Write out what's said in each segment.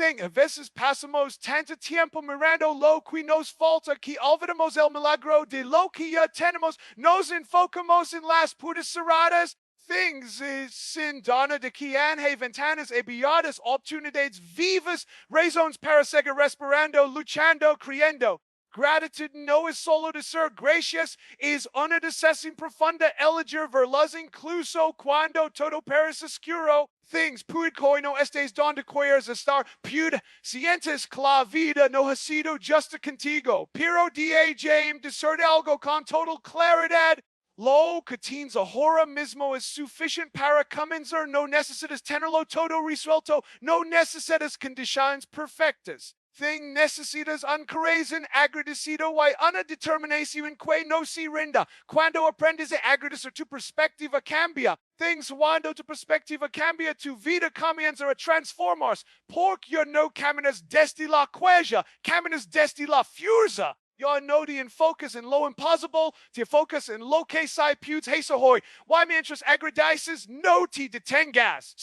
thing, a veces pasamos tanto tiempo mirando lo que nos falta que olvidamos el milagro de lo que ya tenemos, nos enfocamos en las puertas cerradas, things sin dona de que han ventanas abiertas, oportunidades vivas, razones para seguir respirando, luchando, creyendo. Gratitud no es solo de ser gracious, es una decisión profunda elegir verlas incluso cuando todo parece oscuro. Things puede que no estés donde quieres estar, puede sientes que la vida no ha sido justa contigo, pero de ser algo con total claridad. Lo que tienes ahora mismo es suficiente para comenzar, no necesitas tenerlo todo resuelto, no necesitas condiciones perfectas. Thing necesitas un corazón agradecido y una determinación que no se rinda. Cuando aprendes a agradecer, tu perspectiva cambia. Things cuando tu perspectiva cambia, tu vida comienza a transformarse. Porque ya no caminas desde la queja, caminas desde la fuerza. Ya no te enfocas en lo imposible, te enfocas en lo que se puede hacer hoy. Y mientras agradeces, no te detengas.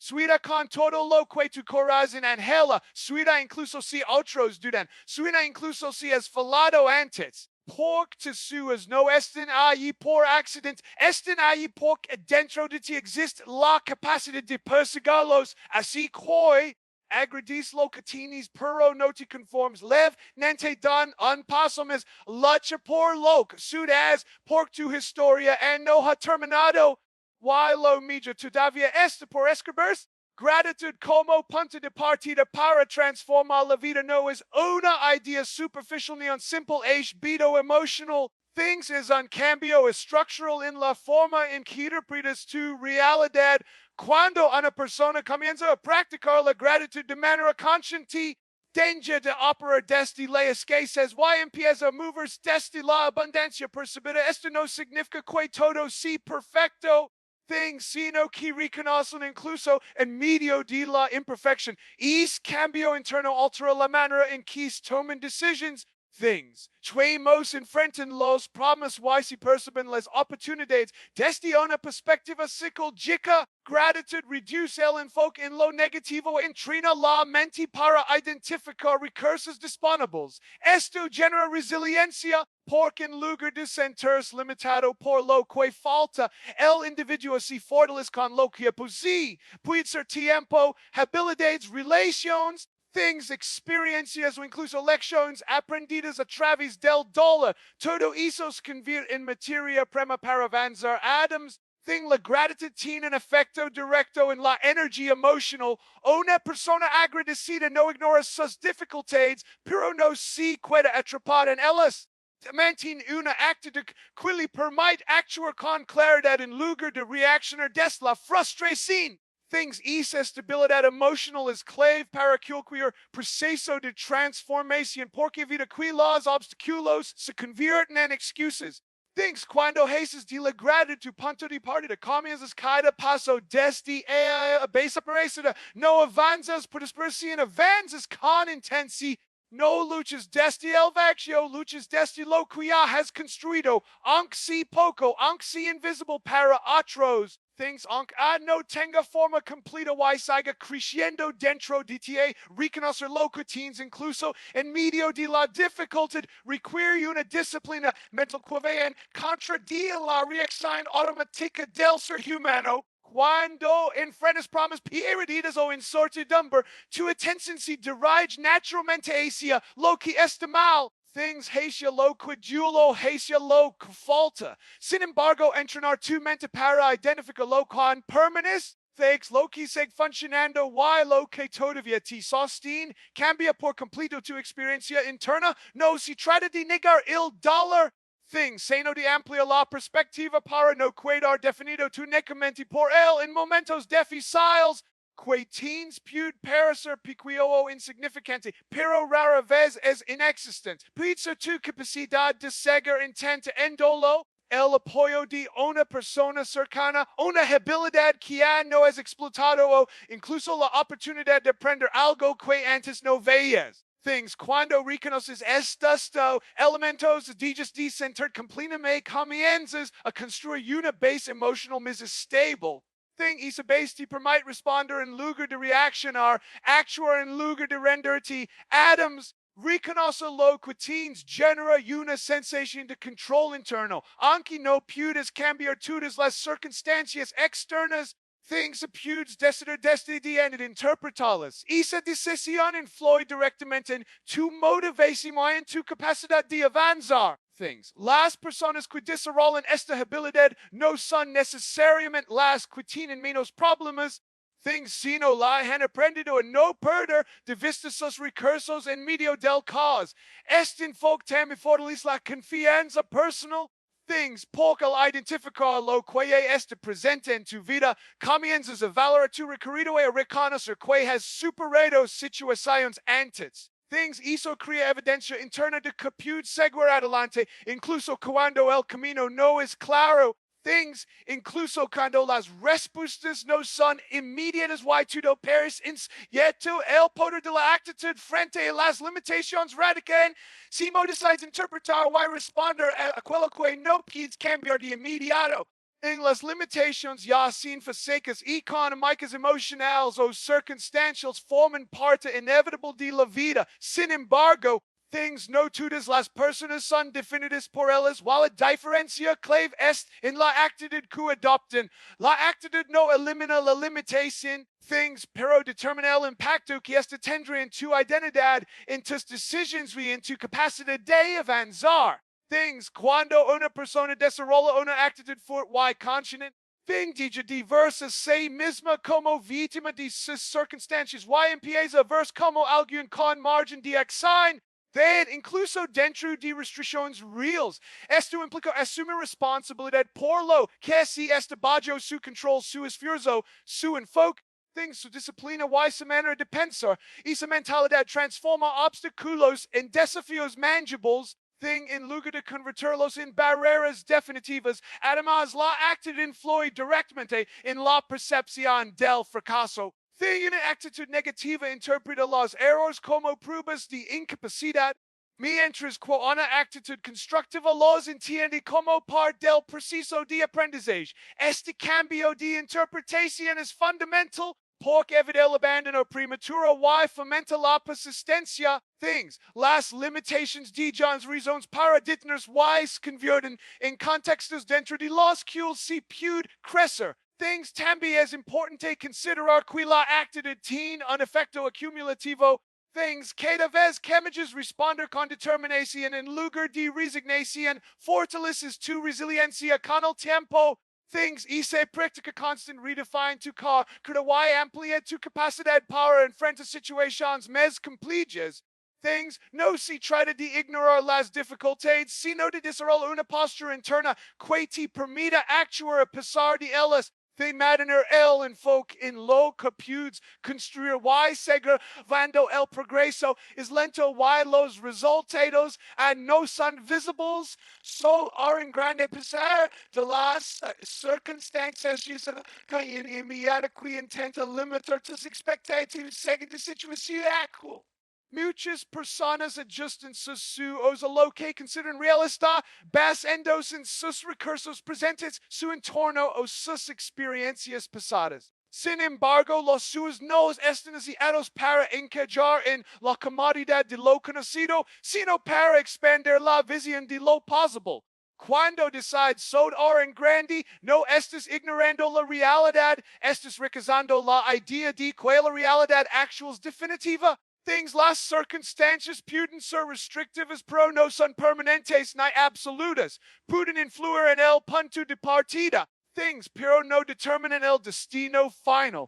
Suida con todo lo que tu corazón anhela. Suida incluso si otros dudan. Suida incluso si has fallado antes. Porque tus suas no están allí por accidente. Están allí porque dentro de ti existe la capacidad de perseguirlos. Así que agradece lo que tienes, pero no te conformes. Levemente dan un paso más. Lucha por lo que sudas, porque tu historia no ha terminado. Y lo mío todavía está por escribir. Gratitud como punto de partida para transformar la vida no es una idea superficial ni un simple vida emotional. Things es un cambio estructural en la forma en que interpretas tu realidad. Cuando una persona comienza a practicar la gratitud de manera consciente, danger de operar desde la escasez y empieza a moverse desde la abundancia percibida. Esto no significa que todo sea perfecto. Things, sino que reconocen incluso en medio de la imperfección. Es cambio interno altera la manera en que se toman decisions. Things. Tuemos enfrentan los problemas y se perciben las oportunidades desde una perspectiva psicológica. Gratitud reduce el enfoque en lo negativo, entrena la mente para identificar recursos disponibles. Esto genera resiliencia porque en lugar de sentirse limitado por lo que falta, el individuo se fortalece con lo que posee. Puede ser tiempo, habilidades, relaciones, things, experiencias o incluso lecciones aprendidas a través del dolor. Todo eso se convierte en materia prima para avanzar. Adams, thing, la gratitud tiene un efecto directo en la energía emocional. Una persona agradecida no ignora sus dificultades, pero no se queda atrapada en ellas. Mantiene una actitud que le permite actuar con claridad en lugar de reaccionar desde la frustración. Things, esa estabilidad emocional es clave para cualquier proceso de transformación porque evita que los obstáculos se conviertan en excusas. Things, cuando haces de la gratitud tu punto de partida, comienzas cada paso desde a base aparecida, no avanzas por dispersión, avanzas con intensidad. No luchas desde el vacío, luchas desde lo que ya has construido, aunque sea poco, aunque sea invisible para otros. Things, aunque no tenga forma completa y siga creciendo dentro de ti, reconocer lo que tienes incluso en medio de la dificultad, requiere una disciplina mental que va en contra de la reacción automática del ser humano. Cuando enfrentas problemas perdidos o incertidumbre, tu atención se dirige naturalmente hacia lo que está mal. Things hacia lo que duelo, hacia lo que falta. Sin embargo, entrenar tu mente para identificar lo que permanece. Things, lo que sigue funcionando y lo que todavía te sostiene. Cambia por completo tu experiencia interna. No se trata de negar el dolor. Things, sino de ampliar la perspectiva para no quedar definido únicamente por él en momentos difíciles. Que tienes puede parecer pequeño o insignificante, pero rara vez es inexistente. Puede ser tu capacidad de seguir intenta en dolo, el apoyo de una persona cercana, una habilidad que ya no es explotado o incluso la oportunidad de aprender algo que antes no veías. Things, cuando reconoces estos elementos de sentir completamente comienzas a construir una base emocional más estable. Thing isa basti permite responder in lugar de reaccionar, actuar in lugar de renderti, atoms, reconocer lo quitines genera una sensation de control interno, anki no pudes cambiar todas las circunstancias externas, things apudes decidir destiny and interpretalas. Isa decisión influi directamente en tu motivación en tu capacidad de avanzar. Things. Las personas que desarrollan esta habilidad no son necesariamente las que tienen menos problemas. Things sino la han aprendido a no perder de vista sus recursos en medio del caos. Este enfoque también fortalece la confianza personal. Things porque al identificar lo que este presente en tu vida, comienzas a valorar tu recorrido y a reconocer que has superado situaciones antes. Things hizo crea evidencia interna de que puede seguir adelante, incluso cuando el camino no es claro. Things, incluso cuando las respuestas no son inmediatas, y todo peres incierto, el poder de la actitud frente a las limitaciones radican. Si decides interpretar y responder a aquello que no puedes cambiar de inmediato. En las limitations ya sin fasecas económicas emocionales o circunstanciales forman parte inevitable de la vida. Sin embargo, things no todas las personas son definidas por ellas, while la diferencia clave es en la actitud que adoptan. La actitud no elimina la limitación, things, pero determina el impacto que esta tendrá en tu identidad, en tus decisions y en tu capacidad de avanzar. Things, cuando una persona desarrolla una actitud fuerte y consciente, thing diversa sí misma como víctima de sus circunstancias y empieza a verse como alguien con margen de acción, incluso dentro de restricciones reales. Esto implica asumir responsabilidad por lo que si está bajo su control, su esfuerzo, su enfoque, things, su disciplina y su manera de pensar, y su mentalidad transforma obstáculos en desafíos manageables. Thing en lugar de convertirlos en barreras definitivas. Además, la actitud influye directamente en la percepción del fracaso. Thing, una actitud negativa interpreta los errores como pruebas de incapacidad, mientras que una actitud constructiva los entiende como parte del proceso de aprendizaje. Este cambio de interpretación es fundamental porque evita el abandono prematuro y fomenta la persistencia. Things, las limitations de John's razones para detenerse y se convierten en contextos dentro de los que se puede crecer. Things, también es importante considerar que la actitud tiene un efecto acumulativo. Things, cada vez que images responder con determinación en lugar de resignación, fortaleces tu resiliencia con el tiempo. Things, y se practica constant redefine tu car, y amplia tu capacidad para enfrentar situaciones más complejas. Things, no se trata de ignorar las dificultades, sino de desarrollar una postura interna que te permita actuar a pesar de ellas. De mantener el enfoque en lo que puedes construir y seguir cuando el progreso es lento y los resultados no son visibles. En grande pesar de las circunstancias que inmediata que intenta limitar tus expectativas según la situación actual. Muchas personas ajustan sus usos a lo que consideran realista, basando en sus recursos presentes, su entorno o sus experiencias pasadas. Sin embargo, los suyos no están diseñados para encajar en la comodidad de lo conocido, sino para expandir la visión de lo posible. Cuando decides soñar en grande, no estás ignorando la realidad, estás rechazando la idea de que la realidad actual es definitiva. Things, las circunstancias pueden ser restrictivas, pero no son permanentes ni absolutas. Pueden influir en el punto de partida. Things, pero no determinan el destino final.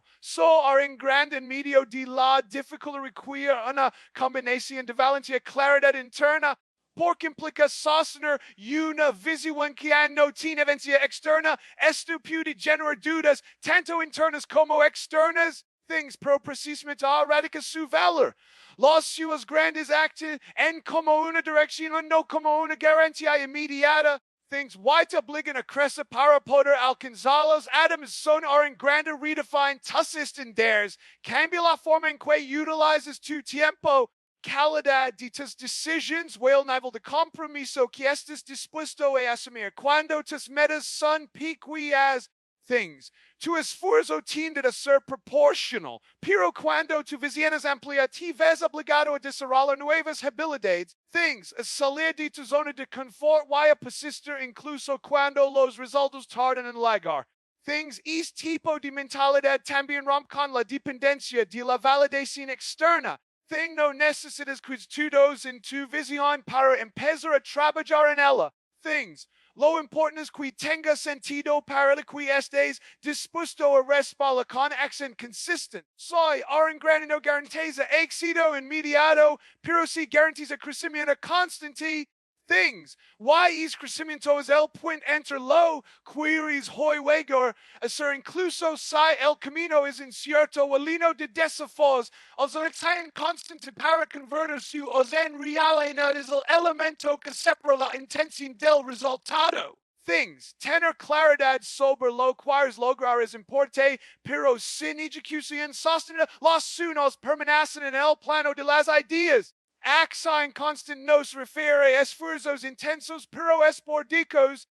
En grande en medio de la dificultad requiere una combinación de valentía, claridad interna, porque implica sostener una visión que no tiene evidencia externa. Esto puede generar dudas, tanto internas como externas. Things, pero precisamente radica su valor. Los suyos grandes actos en como una dirección, no como una garantía inmediata. Things, y te obligan a crecer para poder alcanzarlos. Adams son en grande redefine tus estándares. Cambia la forma en que utilizas tu tiempo. Calidad de tus decisions o el nivel de compromiso que estés dispuesto a asumir. Cuando tus metas son pequeñas, Things. Tu esfuerzo tiende a ser proporcional, pero cuando tu visiones amplia te ves obligado a desarrollar nuevas habilidades. Things. A salir de tu zona de confort y a persistir incluso cuando los resultados tardan en llegar. Things. Este tipo de mentalidad también rompe con la dependencia de la validación externa. Thing. No necesitas cuidados en tu visión para empezar a trabajar en ella. Things. Lo importante es que tenga sentido para lo que estés dispuesto a respaldar con acción consistent. Soy ahora grande no garantiza éxito inmediato, pero si garantiza crecimiento constante. Things. Why es crecimiento es el puente entre lo queries hoy luego a ser incluso si el camino es incierto o lleno de desafíos. O sea, acción constante para convertir su en realidad es el elemento que separa la intención del resultado. Things. Tener claridad sobre lo que lograr es importante, pero sin ejecución sostenida, los sueños permanecen en el plano de las ideas. Acción constant nos refiere a esfuerzos intensos pero esporádicos,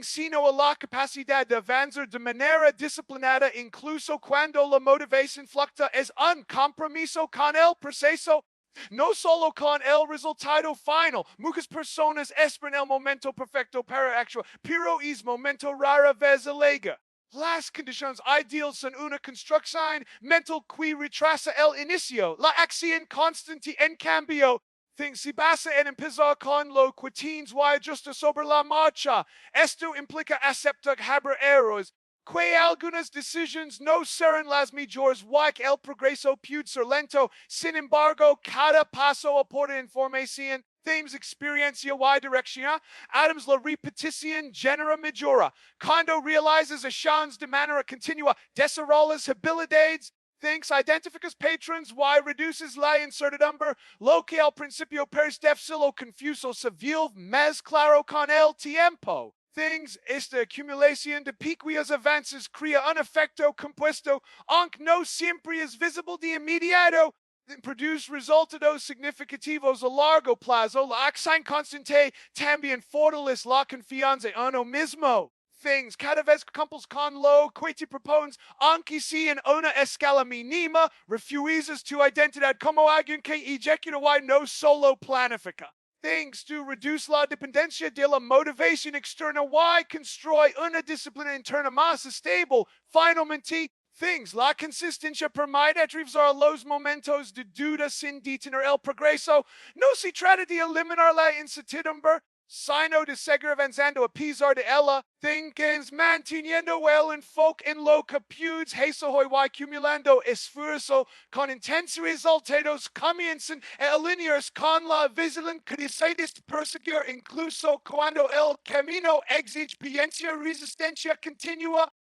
sino a la capacidad de avanzar de manera disciplinada incluso cuando la motivación fluctúa. Es un compromiso con el proceso, no solo con el resultado final. Muchas personas esperan el momento perfecto para actuar, pero es momento rara vez llega. Las condiciones ideales son una construcción mental que retrasa el inicio. La acción constante en cambio se basa en empezar con lo que tienes y ajustar sobre la marcha. Esto implica aceptar haber errores, que algunas decisiones no serán las mejores y que el progreso puede ser lento. Sin embargo, cada paso aporta información, experiencia y dirección. Adams, la repetición genera mejora. Cuando realizas acciones de manera continua, desarrollas habilidades. Identificas patrons y reduces la incertidumbre, lo que al principio parece lo confuso se vuelve más claro con el tiempo. Esta acumulación de pequeños avances crea un efecto compuesto, aunque no siempre es visible de inmediato. Produce resultados significativos a largo plazo. La acción constante también fortalece la confianza en uno mismo. Cada vez que cumples con lo que te propones, aunque sea en una escala mínima, refuerzas tu identidad como alguien que ejecuta y no solo planifica. To reduce la dependencia de la motivación externa y construye una disciplina interna más estable. Finalmente, la consistencia permite atravesar los momentos de duda sin detener el progreso. No se trata de eliminar la incertidumbre, sino de seguir avanzando a pesar de ella. Manteniendo el enfoque en lo que puedes hacer y acumulando esfuerzo con intensos resultados. Comienzan a alinearse con la visión que decides perseguir incluso cuando el camino exige paciencia y resistencia continua.